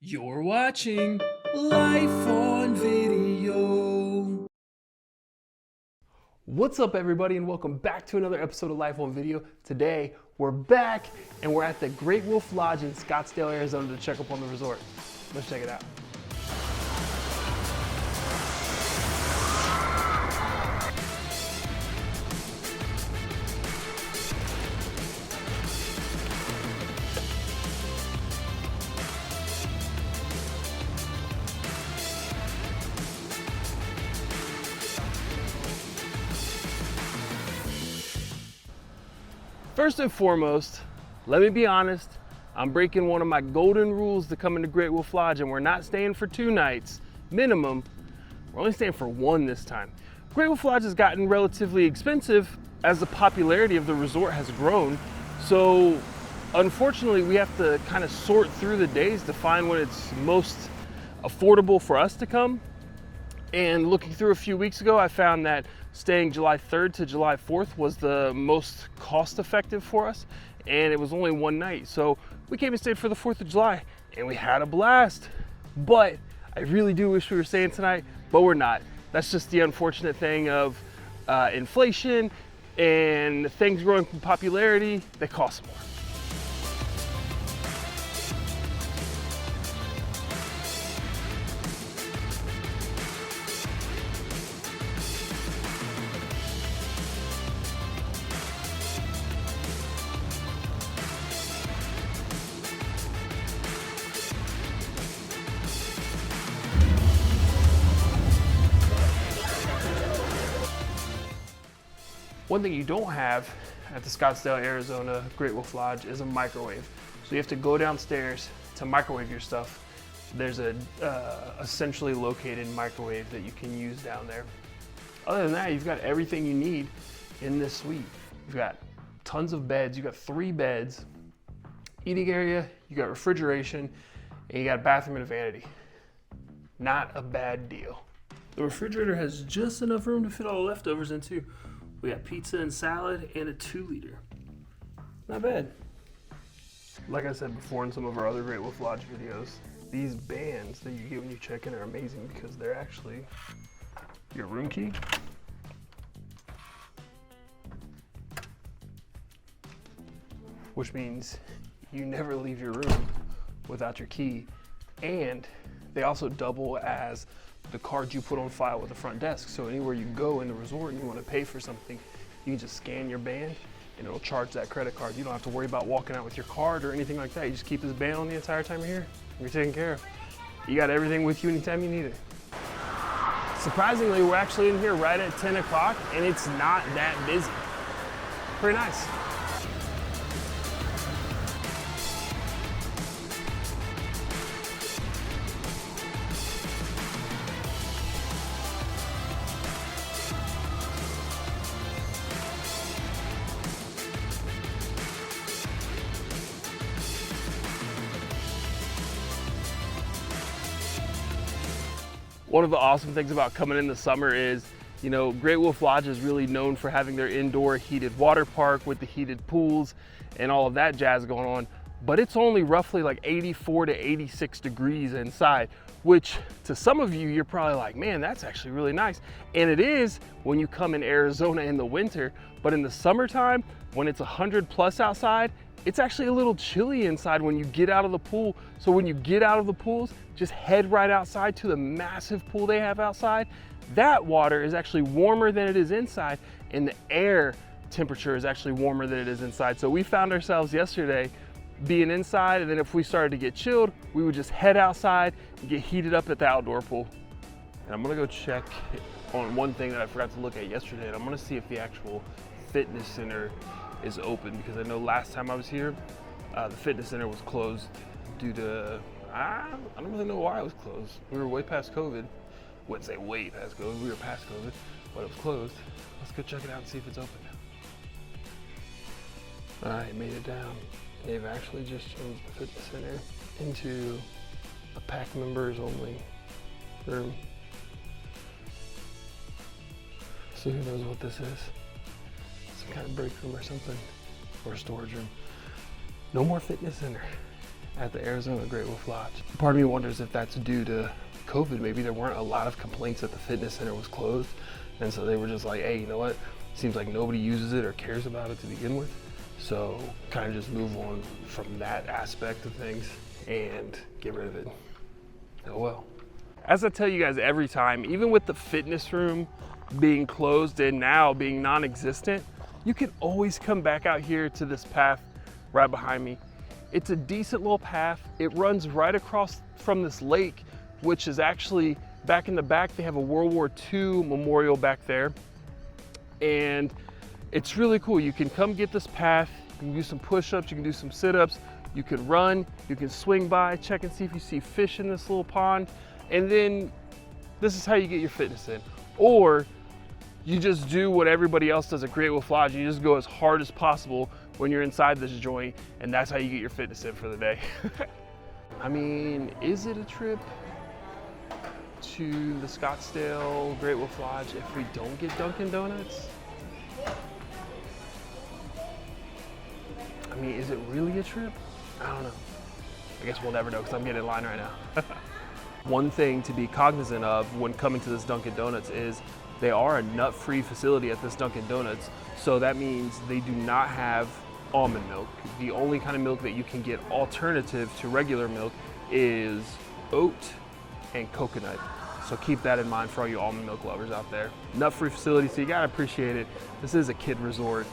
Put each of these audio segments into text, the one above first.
You're watching Life on Video. What's up, everybody, and welcome back to another episode of Life on Video. Today, we're back and we're at the Great Wolf Lodge in Scottsdale, Arizona to check up on the resort. Let's check it out. First and foremost, let me be honest, I'm breaking one of my golden rules to come into Great Wolf Lodge, and we're not staying for 2 nights minimum. We're only staying for 1 this time. Great Wolf Lodge has gotten relatively expensive as the popularity of the resort has grown. So unfortunately, we have to kind of sort through the days to find when it's most affordable for us to come. And looking through a few weeks ago, I found that staying July 3rd to July 4th was the most cost effective for us. And it was only 1 night. So we came and stayed for the 4th of July and we had a blast. But I really do wish we were staying tonight, but we're not. That's just the unfortunate thing of inflation and things growing in popularity, they cost more. One thing you don't have at the Scottsdale, Arizona Great Wolf Lodge is a microwave. So you have to go downstairs to microwave your stuff. There's a essentially located microwave that you can use down there. Other than that, you've got everything you need in this suite. You've got tons of beds. You've got 3 beds, eating area, you got refrigeration, and you got a bathroom and a vanity. Not a bad deal. The refrigerator has just enough room to fit all the leftovers into. We got pizza and salad and a 2-liter. Not bad. Like I said before in some of our other Great Wolf Lodge videos, these bands that you get when you check in are amazing because they're actually your room key. Which means you never leave your room without your key. And they also double as the card you put on file with the front desk. So anywhere you go in the resort and you want to pay for something, you can just scan your band and it'll charge that credit card. You don't have to worry about walking out with your card or anything like that. You just keep this band on the entire time you're here. You're taken care of. You got everything with you anytime you need it. Surprisingly, we're actually in here right at 10 o'clock and it's not that busy. Pretty nice. One of the awesome things about coming in the summer is, you know, Great Wolf Lodge is really known for having their indoor heated water park with the heated pools and all of that jazz going on, but it's only roughly like 84 to 86 degrees inside, which to some of you, you're probably like, man, that's actually really nice. And it is when you come in Arizona in the winter, but in the summertime, when it's 100 plus outside, it's actually a little chilly inside when you get out of the pool. So when you get out of the pools, just head right outside to the massive pool they have outside. That water is actually warmer than it is inside, and the air temperature is actually warmer than it is inside. So we found ourselves yesterday being inside, and then if we started to get chilled, we would just head outside and get heated up at the outdoor pool. And I'm gonna go check on one thing that I forgot to look at yesterday, and I'm gonna see if the actual fitness center is open, because I know last time I was here, the fitness center was closed due to, I don't really know why it was closed. We were way past COVID. Wouldn't say way past COVID, we were past COVID, but it was closed. Let's go check it out and see if it's open now. All right, made it down. They've actually just changed the fitness center into a pack members only room. So who knows what this is? Some kind of break room or something, or a storage room. No more fitness center. at the Arizona Great Wolf Lodge. Part of me wonders if that's due to COVID. Maybe there weren't a lot of complaints that the fitness center was closed, and so they were just like, hey, you know what? Seems like nobody uses it or cares about it to begin with. So kind of just move on from that aspect of things and get rid of it. Oh well. As I tell you guys every time, even with the fitness room being closed and now being non-existent, you can always come back out here to this path right behind me. It's a decent little path. It runs right across from this lake, which is actually back in the back. They have a World War II memorial back there. And it's really cool. You can come get this path. You can do some push-ups, you can do some sit-ups, you can run, you can swing by, check and see if you see fish in this little pond. And then this is how you get your fitness in. Or you just do what everybody else does at Great Wolf Lodge. You just go as hard as possible when you're inside this joint, and that's how you get your fitness in for the day. I mean, is it a trip to the Scottsdale Great Wolf Lodge if we don't get Dunkin' Donuts? I mean, is it really a trip? I don't know. I guess we'll never know because I'm getting in line right now. One thing to be cognizant of when coming to this Dunkin' Donuts is they are a nut-free facility at this Dunkin' Donuts. So that means they do not have almond milk. The only kind of milk that you can get alternative to regular milk is oat and coconut. So keep that in mind for all you almond milk lovers out there. Nut-free facility, so you gotta appreciate it. This is a kid resort.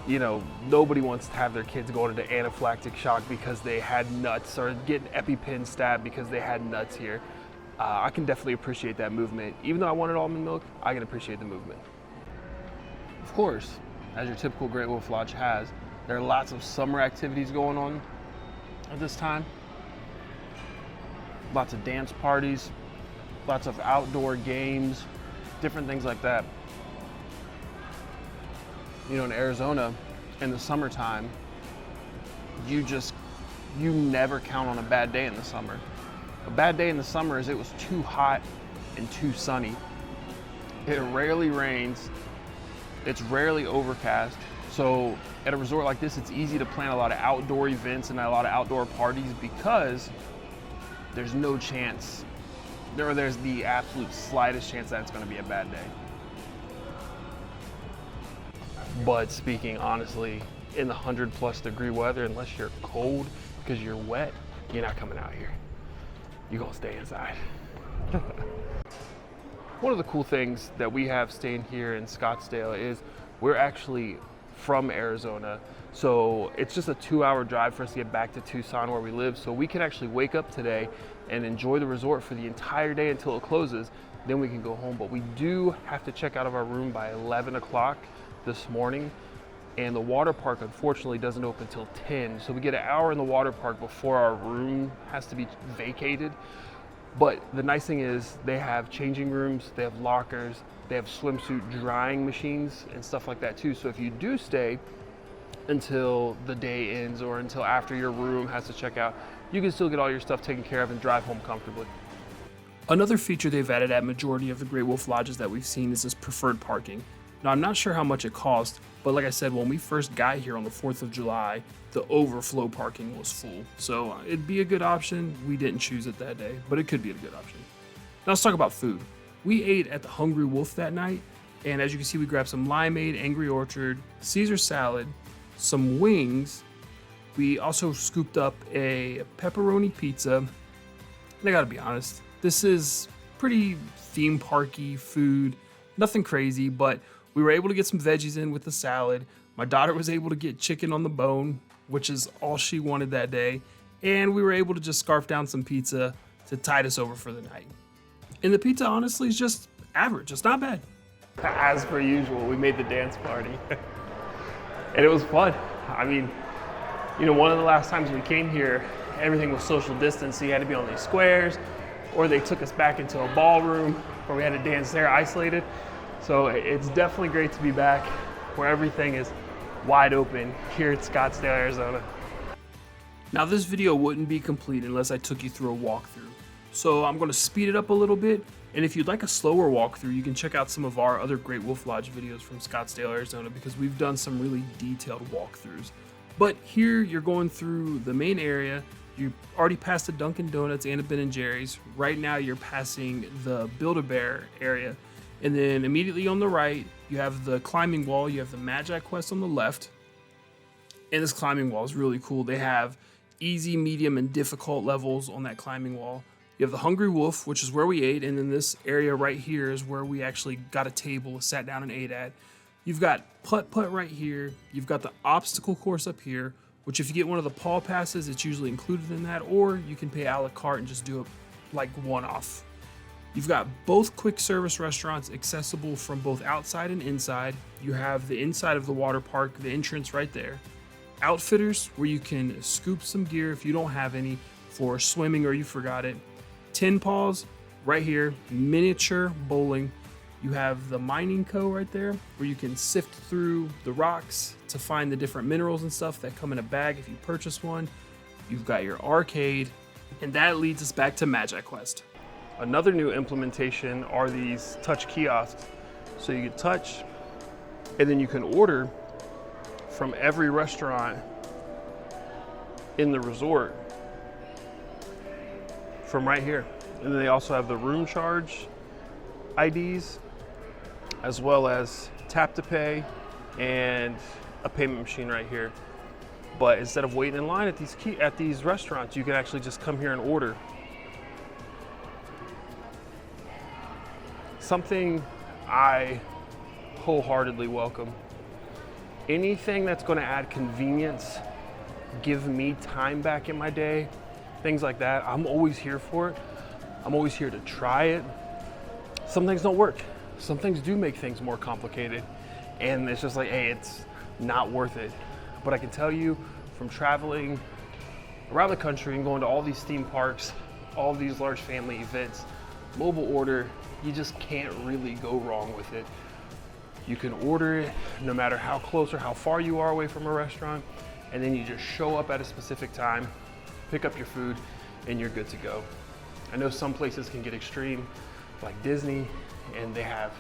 You know, nobody wants to have their kids going into anaphylactic shock because they had nuts or getting EpiPen stabbed because they had nuts here. I can definitely appreciate that movement. Even though I wanted almond milk, I can appreciate the movement. Of course, as your typical Great Wolf Lodge has, there are lots of summer activities going on at this time. Lots of dance parties, lots of outdoor games, different things like that. You know, in Arizona, in the summertime, you never count on a bad day in the summer. A bad day in the summer is it was too hot and too sunny. It rarely rains. It's rarely overcast. So at a resort like this, it's easy to plan a lot of outdoor events and a lot of outdoor parties because there's no chance, there's the absolute slightest chance that it's gonna be a bad day. But speaking honestly, in the 100+ degree weather, unless you're cold because you're wet, you're not coming out here. You're gonna stay inside. One of the cool things that we have staying here in Scottsdale is we're actually from Arizona. So it's just a 2-hour drive for us to get back to Tucson where we live. So we can actually wake up today and enjoy the resort for the entire day until it closes. Then we can go home. But we do have to check out of our room by 11 o'clock this morning. And the water park unfortunately doesn't open until 10. So we get an hour in the water park before our room has to be vacated. But the nice thing is they have changing rooms, they have lockers, they have swimsuit drying machines and stuff like that too. So if you do stay until the day ends or until after your room has to check out, you can still get all your stuff taken care of and drive home comfortably. Another feature they've added at majority of the Great Wolf Lodges that we've seen is this preferred parking. Now, I'm not sure how much it costs, but like I said, when we first got here on the 4th of July, the overflow parking was full. So it'd be a good option. We didn't choose it that day, but it could be a good option. Now let's talk about food. We ate at the Hungry Wolf that night, and as you can see, we grabbed some limeade, Angry Orchard, Caesar salad, some wings. We also scooped up a pepperoni pizza. And I gotta be honest, this is pretty theme parky food, nothing crazy, but we were able to get some veggies in with the salad. My daughter was able to get chicken on the bone, which is all she wanted that day. And we were able to just scarf down some pizza to tide us over for the night. And the pizza honestly is just average, it's not bad. As per usual, we made the dance party. And it was fun. I mean, you know, one of the last times we came here, everything was social distance, so you had to be on these squares, or they took us back into a ballroom where we had to dance there isolated. So it's definitely great to be back where everything is wide open here at Scottsdale, Arizona. Now this video wouldn't be complete unless I took you through a walkthrough. So I'm gonna speed it up a little bit. And if you'd like a slower walkthrough, you can check out some of our other Great Wolf Lodge videos from Scottsdale, Arizona, because we've done some really detailed walkthroughs. But here you're going through the main area. You already passed the Dunkin' Donuts and a Ben & Jerry's. Right now you're passing the Build-A-Bear area. And then immediately on the right, you have the climbing wall. You have the Magi Quest on the left. And this climbing wall is really cool. They have easy, medium, and difficult levels on that climbing wall. You have the Hungry Wolf, which is where we ate. And then this area right here is where we actually got a table, sat down and ate at. You've got putt-putt right here. You've got the obstacle course up here, which if you get one of the Paul passes, it's usually included in that, or you can pay a la carte and just do it like one-off. You've got both quick service restaurants accessible from both outside and inside. You have the inside of the water park, the entrance right there. Outfitters, where you can scoop some gear if you don't have any for swimming or you forgot it. Tin Paws, right here. Miniature bowling. You have the Mining Co. right there, where you can sift through the rocks to find the different minerals and stuff that come in a bag if you purchase one. You've got your arcade, and that leads us back to Magi Quest. Another new implementation are these touch kiosks. So you can touch, and then you can order from every restaurant in the resort from right here. And then they also have the room charge IDs, as well as tap to pay and a payment machine right here. But instead of waiting in line at these restaurants, you can actually just come here and order. Something I wholeheartedly welcome. Anything that's going to add convenience, give me time back in my day, things like that, I'm always here for it. I'm always here to try it. Some things don't work. Some things do make things more complicated, and it's just like, hey, it's not worth it. But I can tell you from traveling around the country and going to all these theme parks, all these large family events, mobile order, you just can't really go wrong with it. You can order it no matter how close or how far you are away from a restaurant, and then you just show up at a specific time, pick up your food, and you're good to go. I know some places can get extreme, like Disney, and they have,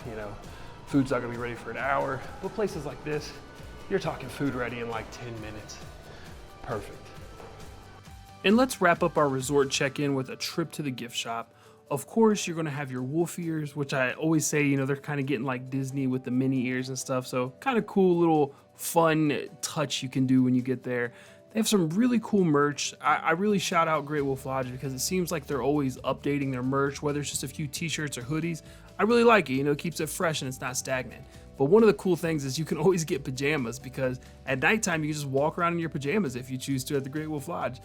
food's not gonna be ready for an hour. But places like this, you're talking food ready in like 10 minutes. Perfect. And let's wrap up our resort check-in with a trip to the gift shop. Of course, you're gonna have your wolf ears, which I always say, they're kind of getting like Disney with the mini ears and stuff. So kind of cool little fun touch you can do when you get there. They have some really cool merch. I really shout out Great Wolf Lodge because it seems like they're always updating their merch, whether it's just a few t-shirts or hoodies. I really like it, it keeps it fresh and it's not stagnant. But one of the cool things is you can always get pajamas, because at nighttime you can just walk around in your pajamas if you choose to at the Great Wolf Lodge.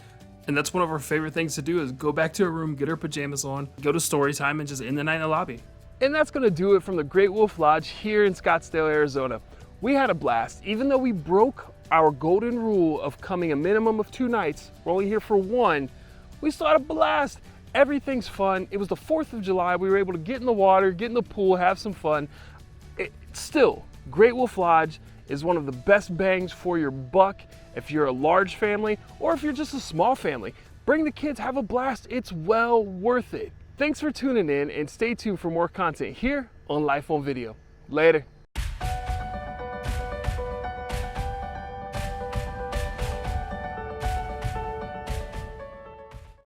And that's one of our favorite things to do, is go back to a room, get our pajamas on, go to story time, and just end the night in the lobby. And that's gonna do it from the Great Wolf Lodge here in Scottsdale, Arizona. We had a blast. Even though we broke our golden rule of coming a minimum of 2 nights, we're only here for 1, we still had a blast. Everything's fun. It was the 4th of July. We were able to get in the water, get in the pool, have some fun. Still, Great Wolf Lodge is one of the best bangs for your buck if you're a large family or if you're just a small family. Bring the kids, have a blast. It's well worth it. Thanks for tuning in, and stay tuned for more content here on Life on Video. Later.